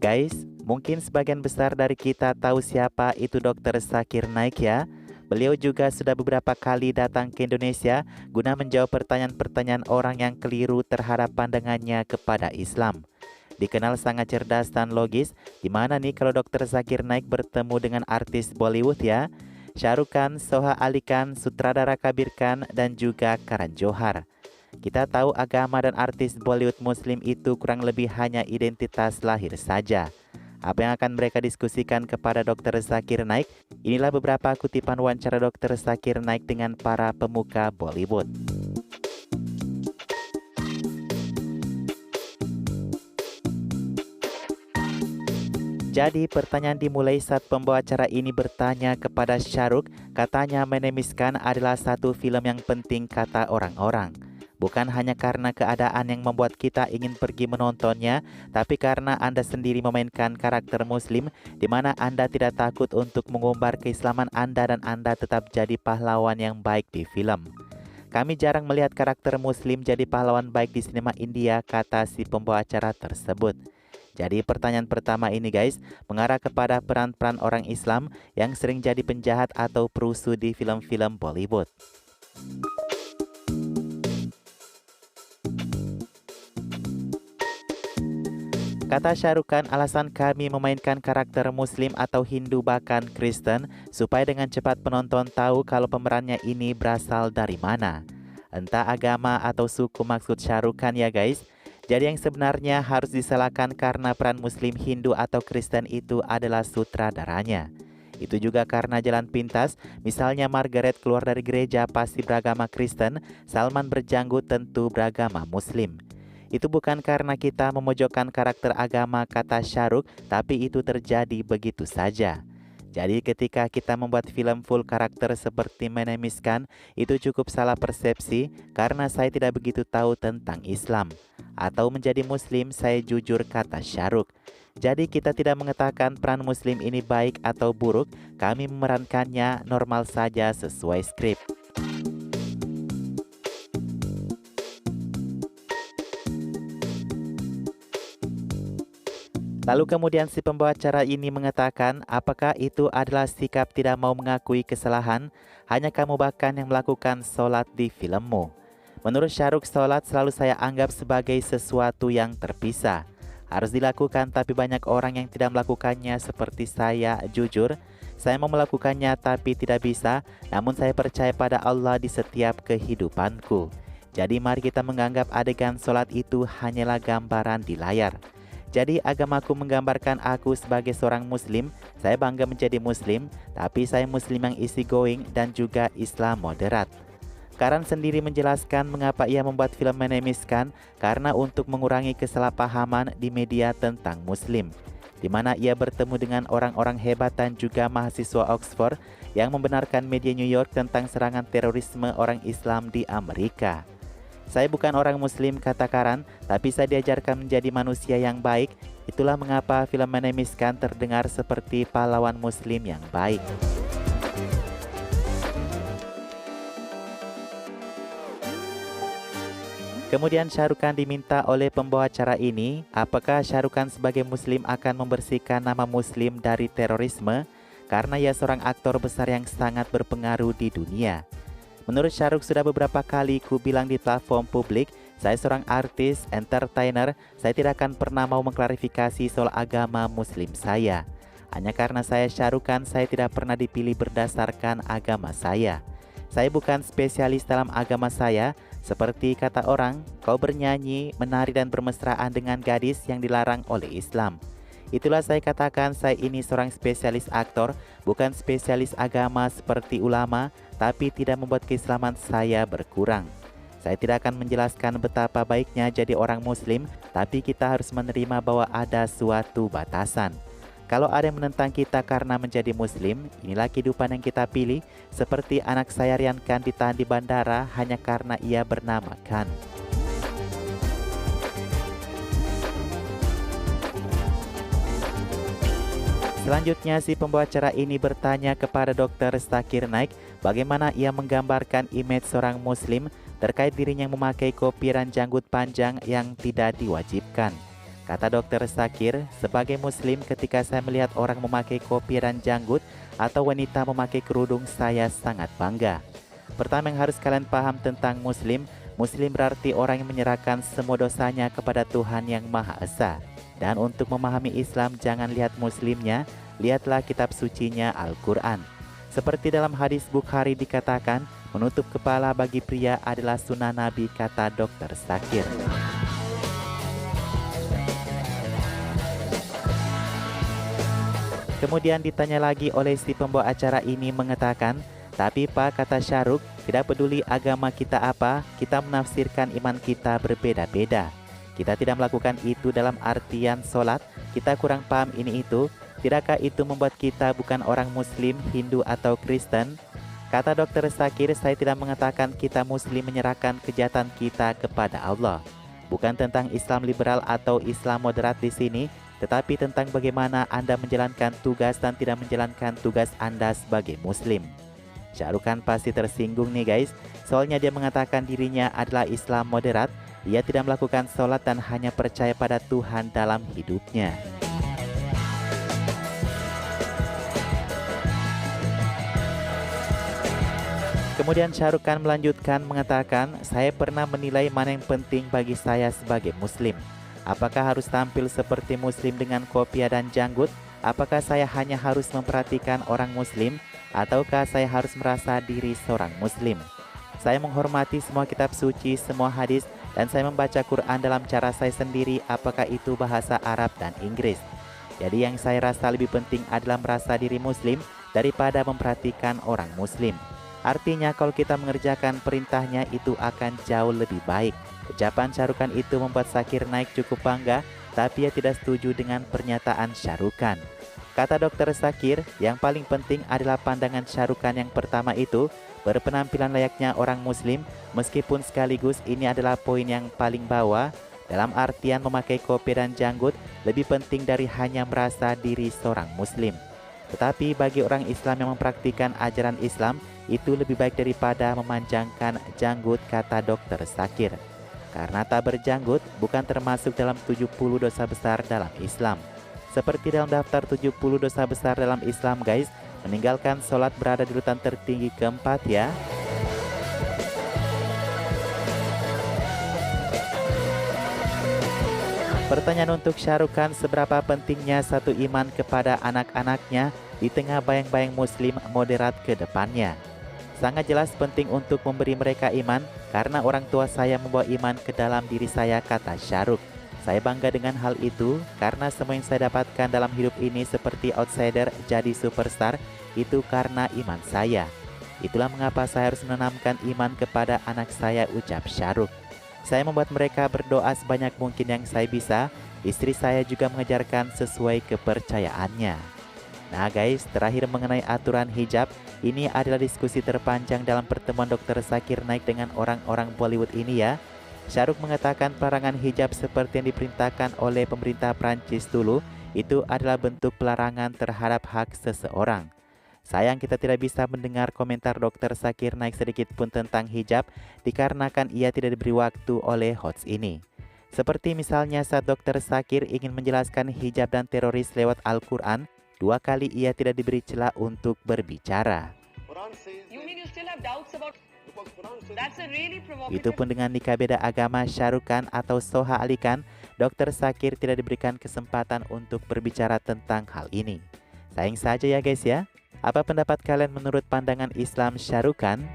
Guys, mungkin sebagian besar dari kita tahu siapa itu Dr. Zakir Naik ya. Beliau juga sudah beberapa kali datang ke Indonesia guna menjawab pertanyaan-pertanyaan orang yang keliru terhadap pandangannya kepada Islam. Dikenal sangat cerdas dan logis, gimana nih kalau Dr. Zakir Naik bertemu dengan artis Bollywood ya? Shah Rukh Khan, Soha Ali Khan, sutradara Kabir Khan, dan juga Karan Johar. Kita tahu agama dan artis Bollywood Muslim itu kurang lebih hanya identitas lahir saja. Apa yang akan mereka diskusikan kepada Dr. Zakir Naik? Inilah beberapa kutipan wawancara Dr. Zakir Naik dengan para pemuka Bollywood. Jadi pertanyaan dimulai saat pembawa acara ini bertanya kepada Shah Rukh, katanya My Name is Khan adalah satu film yang penting kata orang-orang. Bukan hanya karena keadaan yang membuat kita ingin pergi menontonnya, tapi karena Anda sendiri memainkan karakter Muslim, di mana Anda tidak takut untuk mengumbar keislaman Anda dan Anda tetap jadi pahlawan yang baik di film. Kami jarang melihat karakter Muslim jadi pahlawan baik di sinema India, kata si pembawa acara tersebut. Jadi pertanyaan pertama ini guys, mengarah kepada peran-peran orang Islam yang sering jadi penjahat atau perusuh di film-film Bollywood. Kata Shah Rukh Khan, alasan kami memainkan karakter Muslim atau Hindu bahkan Kristen supaya dengan cepat penonton tahu kalau pemerannya ini berasal dari mana. Entah agama atau suku maksud Shah Rukh Khan ya guys. Jadi yang sebenarnya harus disalahkan karena peran Muslim, Hindu atau Kristen itu adalah sutradaranya. Itu juga karena jalan pintas, misalnya Margaret keluar dari gereja pasti beragama Kristen, Salman berjanggut tentu beragama Muslim. Itu bukan karena kita memojokkan karakter agama, kata Shah Rukh, tapi itu terjadi begitu saja. Jadi ketika kita membuat film full karakter seperti My Name is Khan, itu cukup salah persepsi karena saya tidak begitu tahu tentang Islam. Atau menjadi Muslim, saya jujur, kata Shah Rukh. Jadi kita tidak mengatakan peran Muslim ini baik atau buruk, kami memerankannya normal saja sesuai skrip. Lalu kemudian si pembawa acara ini mengatakan, apakah itu adalah sikap tidak mau mengakui kesalahan? Hanya kamu bahkan yang melakukan sholat di filmmu. Menurut Shah Rukh, sholat selalu saya anggap sebagai sesuatu yang terpisah. Harus dilakukan tapi banyak orang yang tidak melakukannya seperti saya. Jujur, saya mau melakukannya tapi tidak bisa, namun saya percaya pada Allah di setiap kehidupanku. Jadi mari kita menganggap adegan sholat itu hanyalah gambaran di layar. Jadi agamaku menggambarkan aku sebagai seorang Muslim, saya bangga menjadi Muslim, tapi saya Muslim yang easy going dan juga Islam moderat. Karan sendiri menjelaskan mengapa ia membuat film My Name is Khan, karena untuk mengurangi kesalahpahaman di media tentang Muslim, di mana ia bertemu dengan orang-orang hebat dan juga mahasiswa Oxford yang membenarkan media New York tentang serangan terorisme orang Islam di Amerika. Saya bukan orang Muslim, kata Karan, tapi saya diajarkan menjadi manusia yang baik. Itulah mengapa film My Name is Khan terdengar seperti pahlawan Muslim yang baik. Kemudian Shah Rukh Khan diminta oleh pembawa acara ini, apakah Shah Rukh Khan sebagai Muslim akan membersihkan nama Muslim dari terorisme? Karena ia seorang aktor besar yang sangat berpengaruh di dunia. Menurut Shah Rukh, sudah beberapa kali ku bilang di platform publik, saya seorang artis, entertainer, saya tidak akan pernah mau mengklarifikasi soal agama Muslim saya. Hanya karena saya Shah Rukh Khan, saya tidak pernah dipilih berdasarkan agama saya. Saya bukan spesialis dalam agama saya, seperti kata orang, kau bernyanyi, menari dan bermesraan dengan gadis yang dilarang oleh Islam. Itulah saya katakan saya ini seorang spesialis aktor, bukan spesialis agama seperti ulama, tapi tidak membuat keislaman saya berkurang. Saya tidak akan menjelaskan betapa baiknya jadi orang Muslim, tapi kita harus menerima bahwa ada suatu batasan. Kalau ada yang menentang kita karena menjadi Muslim, inilah kehidupan yang kita pilih, seperti anak saya Rian Khan ditahan di bandara hanya karena ia bernama Khan. Selanjutnya, si pembawa acara ini bertanya kepada Dr. Zakir Naik bagaimana ia menggambarkan image seorang muslim terkait dirinya yang memakai kopiah dan janggut panjang yang tidak diwajibkan. Kata Dr. Zakir, sebagai muslim ketika saya melihat orang memakai kopiah dan janggut atau wanita memakai kerudung, saya sangat bangga. Pertama yang harus kalian paham tentang muslim, muslim berarti orang yang menyerahkan semua dosanya kepada Tuhan yang Maha Esa. Dan untuk memahami Islam, jangan lihat muslimnya, lihatlah kitab sucinya Al-Quran. Seperti dalam hadis Bukhari dikatakan, menutup kepala bagi pria adalah sunnah Nabi, kata Dr. Zakir. Kemudian ditanya lagi oleh si pembawa acara ini mengatakan, tapi Pak, kata Syahrukh, tidak peduli agama kita apa, kita menafsirkan iman kita berbeda-beda. Kita tidak melakukan itu dalam artian sholat, kita kurang paham ini itu. Tidakkah itu membuat kita bukan orang muslim, Hindu atau Kristen? Kata Dr. Zakir, saya tidak mengatakan kita muslim menyerahkan kejahatan kita kepada Allah. Bukan tentang Islam liberal atau Islam moderat di sini, tetapi tentang bagaimana Anda menjalankan tugas dan tidak menjalankan tugas Anda sebagai muslim. Syahrukh Khan pasti tersinggung nih guys, soalnya dia mengatakan dirinya adalah Islam moderat. Dia tidak melakukan sholat dan hanya percaya pada Tuhan dalam hidupnya. Kemudian Syahrukh Khan melanjutkan mengatakan, saya pernah menilai mana yang penting bagi saya sebagai muslim. Apakah harus tampil seperti muslim dengan kopiah dan janggut? Apakah saya hanya harus memperhatikan orang muslim? Ataukah saya harus merasa diri seorang muslim? Saya menghormati semua kitab suci, semua hadis, dan saya membaca Quran dalam cara saya sendiri, apakah itu bahasa Arab dan Inggris. Jadi yang saya rasa lebih penting adalah merasa diri muslim daripada memperhatikan orang muslim. Artinya kalau kita mengerjakan perintahnya itu akan jauh lebih baik. Ucapan Syahrukh Khan itu membuat Zakir Naik cukup bangga, tapi ia tidak setuju dengan pernyataan Syahrukh Khan. Kata Dr. Zakir, yang paling penting adalah pandangan Syahrukh Khan yang pertama itu, berpenampilan layaknya orang muslim, meskipun sekaligus ini adalah poin yang paling bawah, dalam artian memakai kopiah dan janggut lebih penting dari hanya merasa diri seorang muslim. Tetapi bagi orang Islam yang mempraktikkan ajaran Islam, itu lebih baik daripada memanjangkan janggut, kata Dr. Zakir. Karena tak berjanggut bukan termasuk dalam 70 dosa besar dalam Islam. Seperti dalam daftar 70 dosa besar dalam Islam guys, meninggalkan sholat berada di urutan tertinggi keempat ya. Pertanyaan untuk Syahrukh Khan, seberapa pentingnya satu iman kepada anak-anaknya di tengah bayang-bayang muslim moderat ke depannya? Sangat jelas penting untuk memberi mereka iman, karena orang tua saya membawa iman ke dalam diri saya, kata Syahrukh. Saya bangga dengan hal itu, karena semua yang saya dapatkan dalam hidup ini seperti outsider jadi superstar, itu karena iman saya. Itulah mengapa saya harus menanamkan iman kepada anak saya, ucap Syahrukh. Saya membuat mereka berdoa sebanyak mungkin yang saya bisa. Istri saya juga mengajarkan sesuai kepercayaannya. Nah guys, terakhir mengenai aturan hijab, ini adalah diskusi terpanjang dalam pertemuan Dr. Zakir Naik dengan orang-orang Bollywood ini ya. Syahrukh mengatakan pelarangan hijab seperti yang diperintahkan oleh pemerintah Prancis dulu itu adalah bentuk pelarangan terhadap hak seseorang. Sayang kita tidak bisa mendengar komentar Dr. Zakir Naik sedikit pun tentang hijab dikarenakan ia tidak diberi waktu oleh host ini. Seperti misalnya saat Dr. Zakir ingin menjelaskan hijab dan teroris lewat Al-Quran, 2 kali ia tidak diberi celah untuk berbicara. Itu pun dengan nikah beda agama Syahrukh Khan atau Soha Ali Khan, Dr. Zakir tidak diberikan kesempatan untuk berbicara tentang hal ini. Sayang saja ya guys ya. Apa pendapat kalian menurut pandangan Islam Syahrukh Khan?